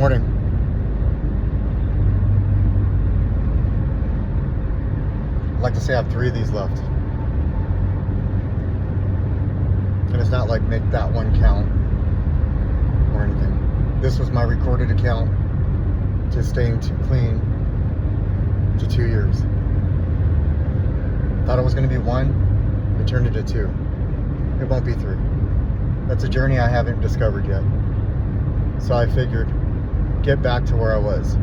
morning. I'd like to say I have 3 of these left. And it's not like make that one count or anything. This was my recorded account to staying too clean to 2 years. Thought it was going to be 1, it turned into 2. It won't be 3. That's a journey I haven't discovered yet. So I figured, get back to where I was.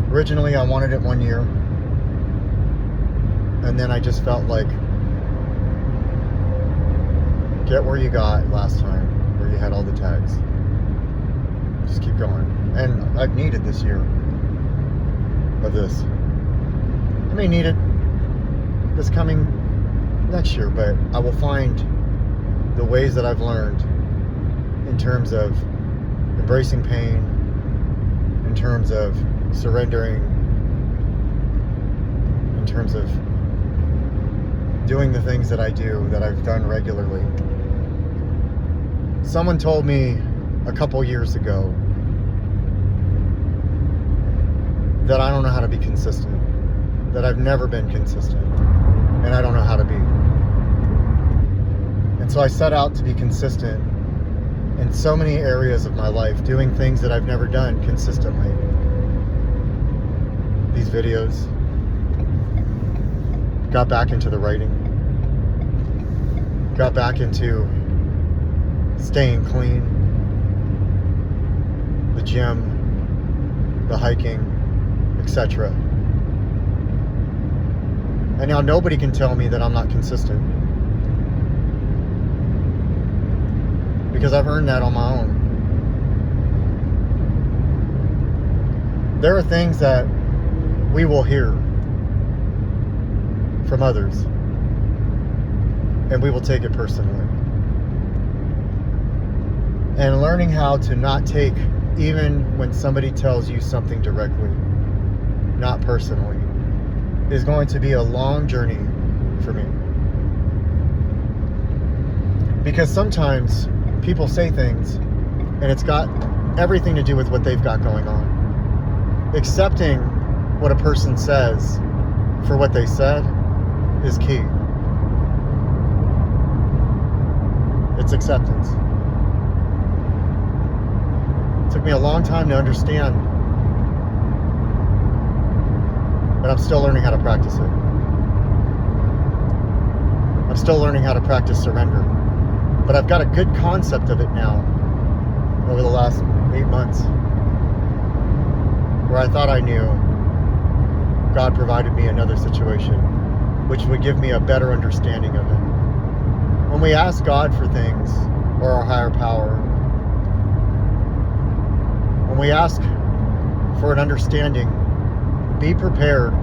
Originally, I wanted it 1 year. And then I just felt like, get where you got last time, where you had all the tags. Just keep going. And I've needed this year of this. I may need it this coming next year, but I will find the ways that I've learned in terms of embracing pain, in terms of surrendering, in terms of doing the things that I do, that I've done regularly. Someone told me a couple years ago that I don't know how to be consistent, that I've never been consistent, and I don't know how to be. And so I set out to be consistent in so many areas of my life, doing things that I've never done consistently. These videos, got back into the writing, got back into staying clean, the gym, the hiking, etc. And now nobody can tell me that I'm not consistent, because I've earned that on my own. There are things that we will hear from others, and we will take it personally. And learning how to not take, even when somebody tells you something directly, not personally, is going to be a long journey for me. Because sometimes people say things and it's got everything to do with what they've got going on. Accepting what a person says for what they said is key. It's acceptance. It took me a long time to understand, but I'm still learning how to practice it. I'm still learning how to practice surrender. But I've got a good concept of it now over the last 8 months, where I thought I knew. God provided me another situation which would give me a better understanding of it. When we ask God for things, or our higher power, when we ask for an understanding, be prepared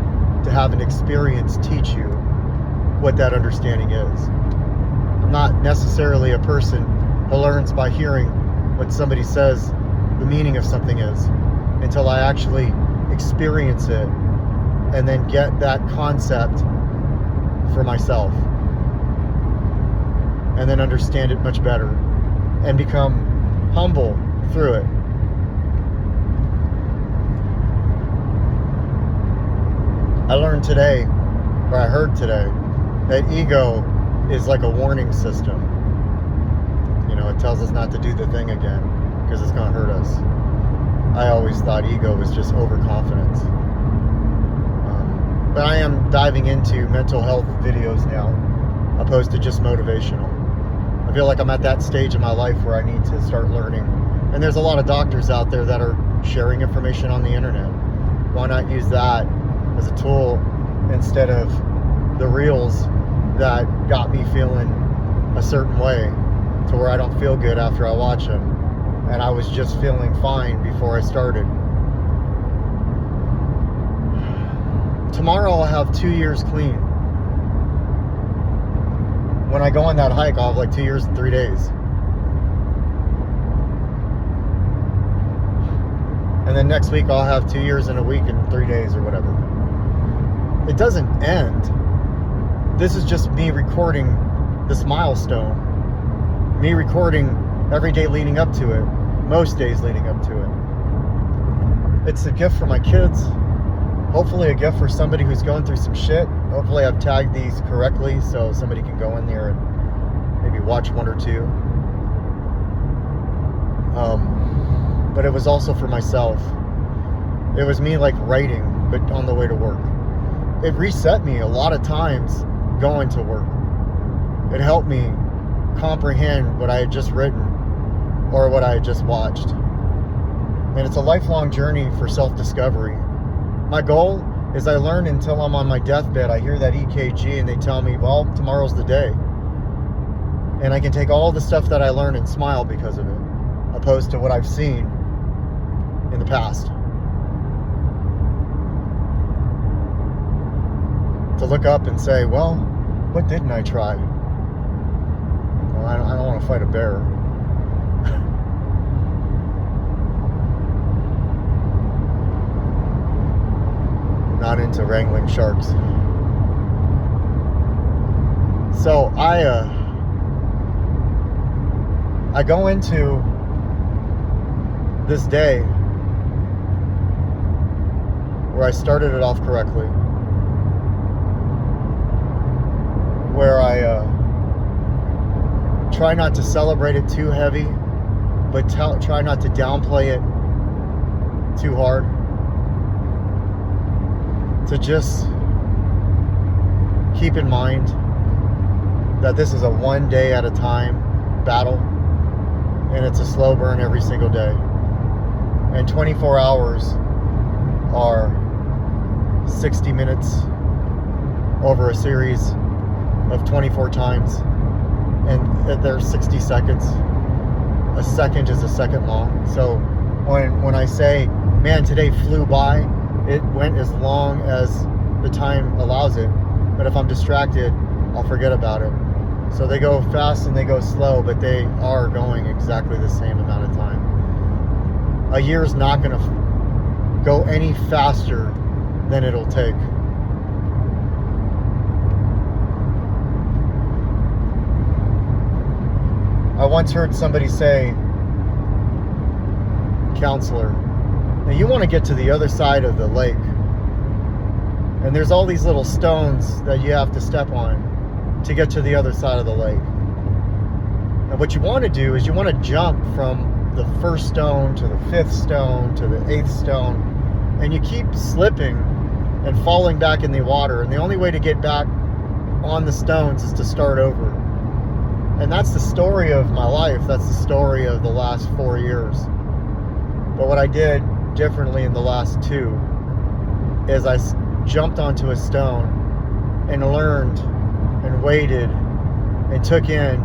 to have an experience teach you what that understanding is. I'm not necessarily a person who learns by hearing what somebody says the meaning of something is, until I actually experience it and then get that concept for myself, and then understand it much better and become humble through it. I learned today, or I heard today, that ego is like a warning system. You know, it tells us not to do the thing again because it's going to hurt us. I always thought ego was just overconfidence. But I am diving into mental health videos now, opposed to just motivational. I feel like I'm at that stage in my life where I need to start learning. And there's a lot of doctors out there that are sharing information on the internet. Why not use that as a tool instead of the reels that got me feeling a certain way, to where I don't feel good after I watch them, and I was just feeling fine before I started. Tomorrow I'll have 2 years clean. When I go on that hike, I'll have like 2 years and 3 days. And then next week I'll have 2 years and a week and 3 days or whatever. It doesn't end. This is just me recording this milestone. Me recording every day leading up to it. Most days leading up to it. It's a gift for my kids. Hopefully a gift for somebody who's going through some shit. Hopefully I've tagged these correctly so somebody can go in there and maybe watch one or two. But it was also for myself. It was me like writing, but on the way to work. It reset me a lot of times going to work. It helped me comprehend what I had just written or what I had just watched. And it's a lifelong journey for self-discovery. My goal is I learn until I'm on my deathbed. I hear that EKG and they tell me, well, tomorrow's the day. And I can take all the stuff that I learn and smile because of it, opposed to what I've seen in the past. To look up and say, well, what didn't I try? Well, I don't want to fight a bear. Not into wrangling sharks. So I go into this day where I started it off correctly, where I try not to celebrate it too heavy, but try not to downplay it too hard. To just keep in mind that this is a one day at a time battle, and it's a slow burn every single day. And 24 hours are 60 minutes over a series of 24 times, and there's 60 seconds. A second is a second long. So when I say, man, today flew by, it went as long as the time allows it. But if I'm distracted, I'll forget about it. So they go fast and they go slow, but they are going exactly the same amount of time. A year is not going to go any faster than it'll take. I once heard somebody say, counselor, now you want to get to the other side of the lake, and there's all these little stones that you have to step on to get to the other side of the lake. And what you want to do is you want to jump from the first stone to the fifth stone to the eighth stone, and you keep slipping and falling back in the water, and the only way to get back on the stones is to start over. And that's the story of my life. That's the story of the last 4 years. But what I did differently in the last 2 is I jumped onto a stone and learned and waited and took in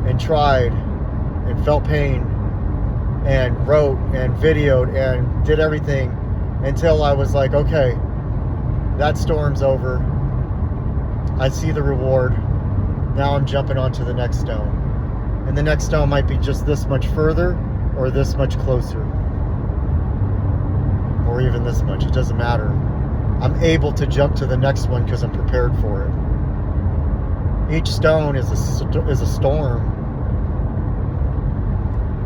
and tried and felt pain and wrote and videoed and did everything until I was like, okay, that storm's over. I see the reward. Now I'm jumping onto the next stone. And the next stone might be just this much further or this much closer. Or even this much. It doesn't matter. I'm able to jump to the next one because I'm prepared for it. Each stone is a storm.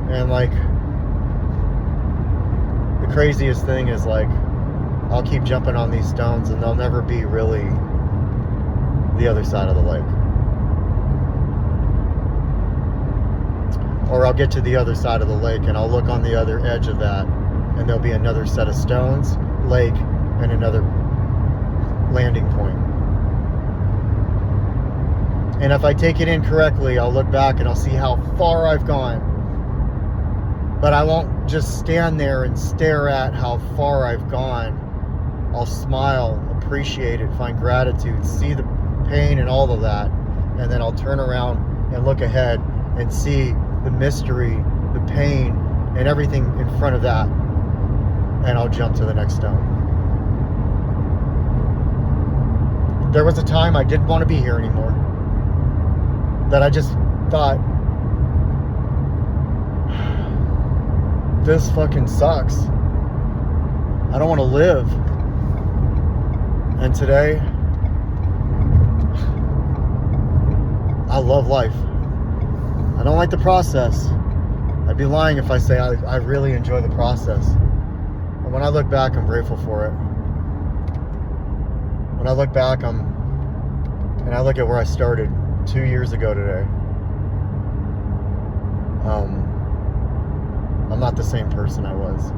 And like, the craziest thing is like, I'll keep jumping on these stones and they'll never be really the other side of the lake. Or I'll get to the other side of the lake and I'll look on the other edge of that and there'll be another set of stones, lake, and another landing point. And if I take it in correctly, I'll look back and I'll see how far I've gone. But I won't just stand there and stare at how far I've gone. I'll smile, appreciate it, find gratitude, see the pain and all of that. And then I'll turn around and look ahead and see the mystery, the pain, and everything in front of that. And I'll jump to the next stone. There was a time I didn't want to be here anymore. That I just thought, this fucking sucks. I don't want to live. And today, I love life. I don't like the process. I'd be lying if I say I really enjoy the process. When I look back, I'm grateful for it. When I look back, and I look at where I started 2 years ago today, I'm not the same person I was.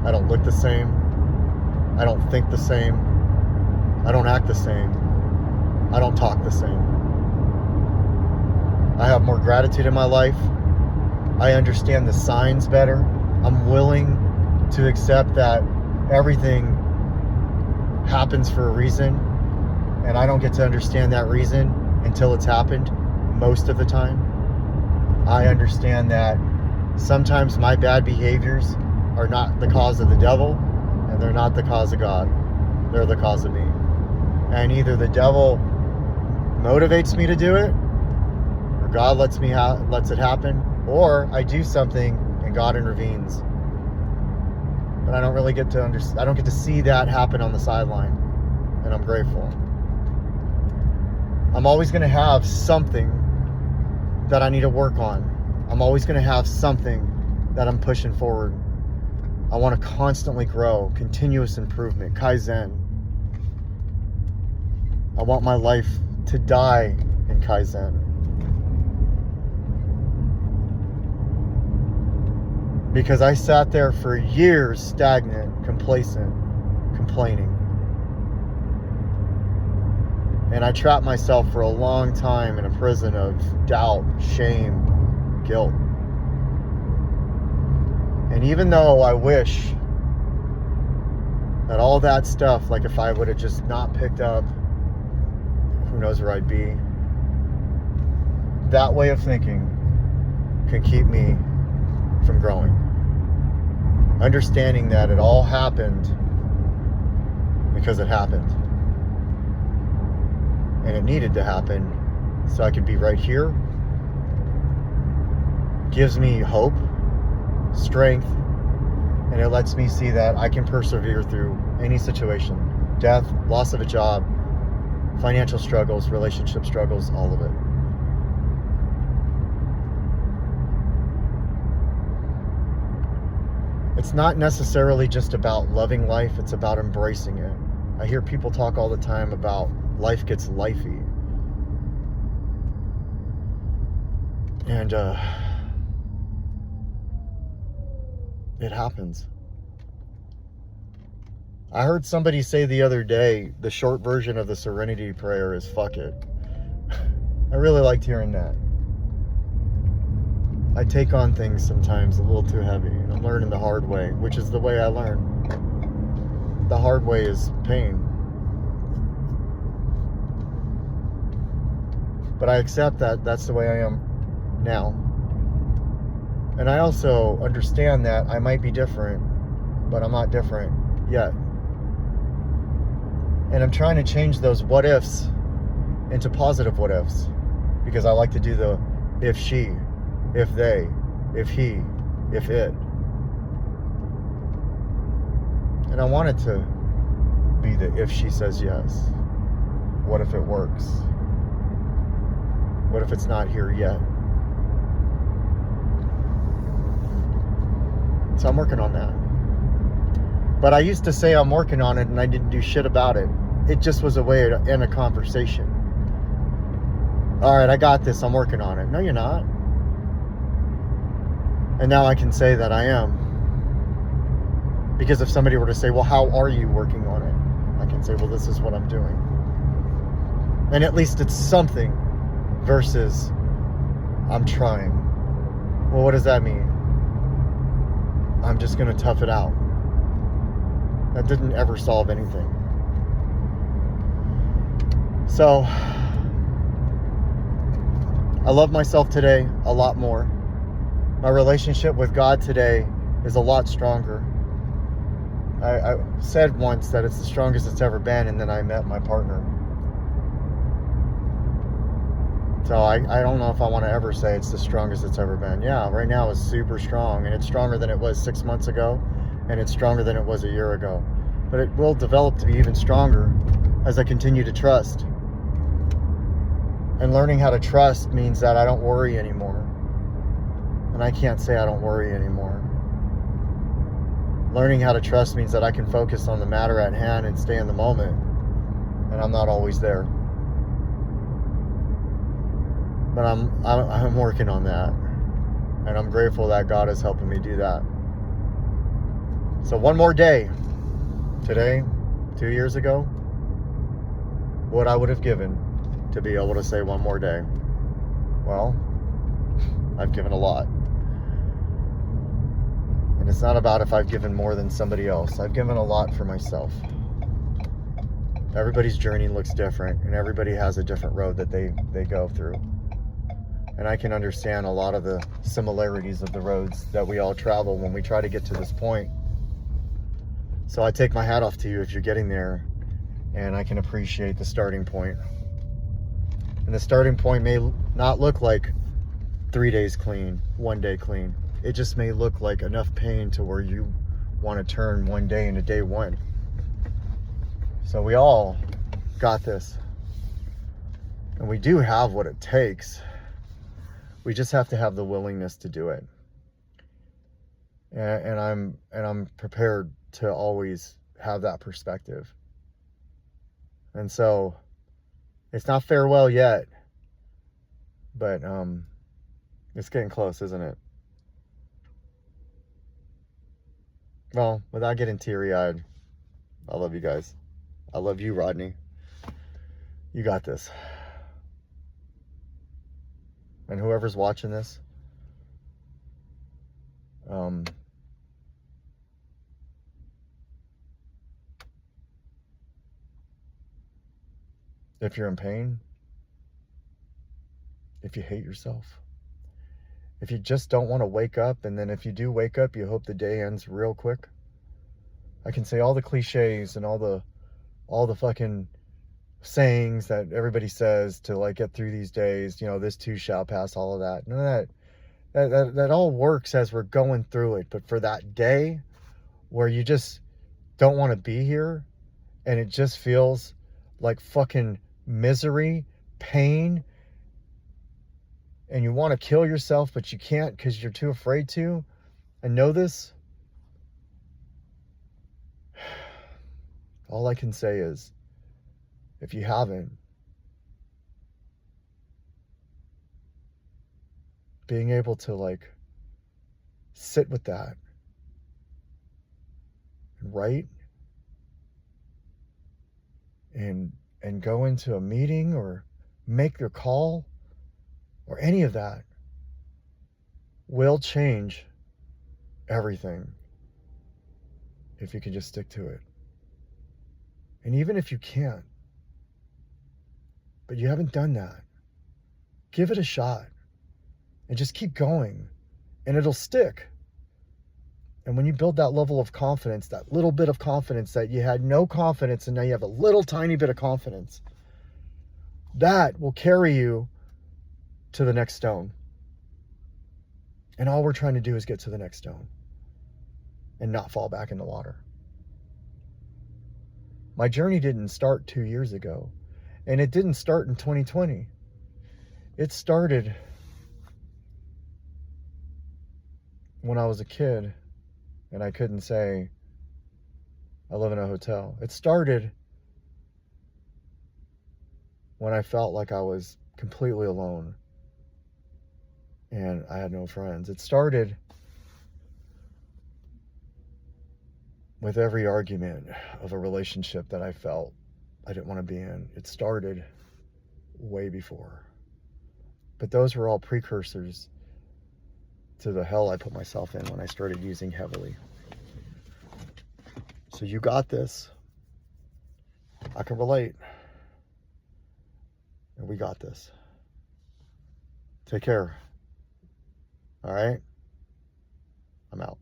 I don't look the same. I don't think the same. I don't act the same. I don't talk the same. I have more gratitude in my life. I understand the signs better. I'm willing to accept that everything happens for a reason, and I don't get to understand that reason until it's happened most of the time. I understand that sometimes my bad behaviors are not the cause of the devil, and they're not the cause of God. They're the cause of me. And either the devil motivates me to do it, or God lets it happen, or I do something and God intervenes. But I don't really get to I don't get to see that happen on the sideline, and I'm grateful. I'm always going to have something that I need to work on. I'm always going to have something that I'm pushing forward. I want to constantly grow, continuous improvement, Kaizen. I want my life to die in Kaizen. Because I sat there for years stagnant, complacent, complaining. And I trapped myself for a long time in a prison of doubt, shame, guilt. And even though I wish that all that stuff, like if I would have just not picked up, who knows where I'd be, that way of thinking can keep me from growing. Understanding that it all happened because it happened. And it needed to happen so I could be right here. Gives me hope, strength, and it lets me see that I can persevere through any situation. Death, loss of a job, financial struggles, relationship struggles, all of it. It's not necessarily just about loving life, it's about embracing it. I hear people talk all the time about life gets lifey. And it happens. I heard somebody say the other day, the short version of the Serenity Prayer is fuck it. I really liked hearing that. I take on things sometimes a little too heavy. I'm learning the hard way, which is the way I learn. The hard way is pain. But I accept that that's the way I am now. And I also understand that I might be different, but I'm not different yet. And I'm trying to change those what ifs into positive what ifs, because I like to do the if she, if they, if he, if it. And I want it to be the if she says yes. What if it works? What if it's not here yet? So I'm working on that. But I used to say I'm working on it and I didn't do shit about it. It just was a way to end a conversation. All right, I got this, I'm working on it. No, you're not. And now I can say that I am. Because if somebody were to say, well, how are you working on it? I can say, well, this is what I'm doing. And at least it's something versus I'm trying. Well, what does that mean? I'm just going to tough it out. That didn't ever solve anything. So, I love myself today a lot more. My relationship with God today is a lot stronger. I said once that it's the strongest it's ever been, and then I met my partner. So I don't know if I want to ever say it's the strongest it's ever been. Yeah, right now it's super strong, and it's stronger than it was 6 months ago, and it's stronger than it was a year ago. But it will develop to be even stronger as I continue to trust. And learning how to trust means that I don't worry anymore. And I can't say I don't worry anymore. Learning how to trust means that I can focus on the matter at hand and stay in the moment. And I'm not always there. But I'm working on that. And I'm grateful that God is helping me do that. So one more day. Today, 2 years ago, what I would have given to be able to say one more day. Well, I've given a lot. And it's not about if I've given more than somebody else. I've given a lot for myself. Everybody's journey looks different, and everybody has a different road that they go through. And I can understand a lot of the similarities of the roads that we all travel when we try to get to this point. So I take my hat off to you if you're getting there, and I can appreciate the starting point. And the starting point may not look like 3 days clean, 1 day clean. It just may look like enough pain to where you want to turn one day into day one. So we all got this. And we do have what it takes. We just have to have the willingness to do it. And I'm prepared to always have that perspective. And so it's not farewell yet, but it's getting close, isn't it? Well, without getting teary-eyed, I love you guys. I love you, Rodney. You got this. And whoever's watching this, if you're in pain, if you hate yourself, if you just don't want to wake up, and then if you do wake up, you hope the day ends real quick. I can say all the cliches and all the fucking sayings that everybody says to like get through these days, you know, this too shall pass, all of that. None of that all works as we're going through it. But for that day where you just don't want to be here and it just feels like fucking misery, pain, and you want to kill yourself, but you can't because you're too afraid to, and know this, all I can say is, if you haven't, being able to like sit with that and write and go into a meeting or make your call or any of that will change everything if you can just stick to it. And even if you can't, but you haven't done that, give it a shot and just keep going, and it'll stick. And when you build that level of confidence, that little bit of confidence that you had no confidence and now you have a little tiny bit of confidence, that will carry you to the next stone. And all we're trying to do is get to the next stone and not fall back in the water. My journey didn't start 2 years ago, and it didn't start in 2020. It started when I was a kid and I couldn't say I live in a hotel. It started when I felt like I was completely alone and I had no friends. It started with every argument of a relationship that I felt I didn't want to be in. It started way before. But those were all precursors to the hell I put myself in when I started using heavily. So you got this. I can relate. And we got this. Take care. All right? I'm out.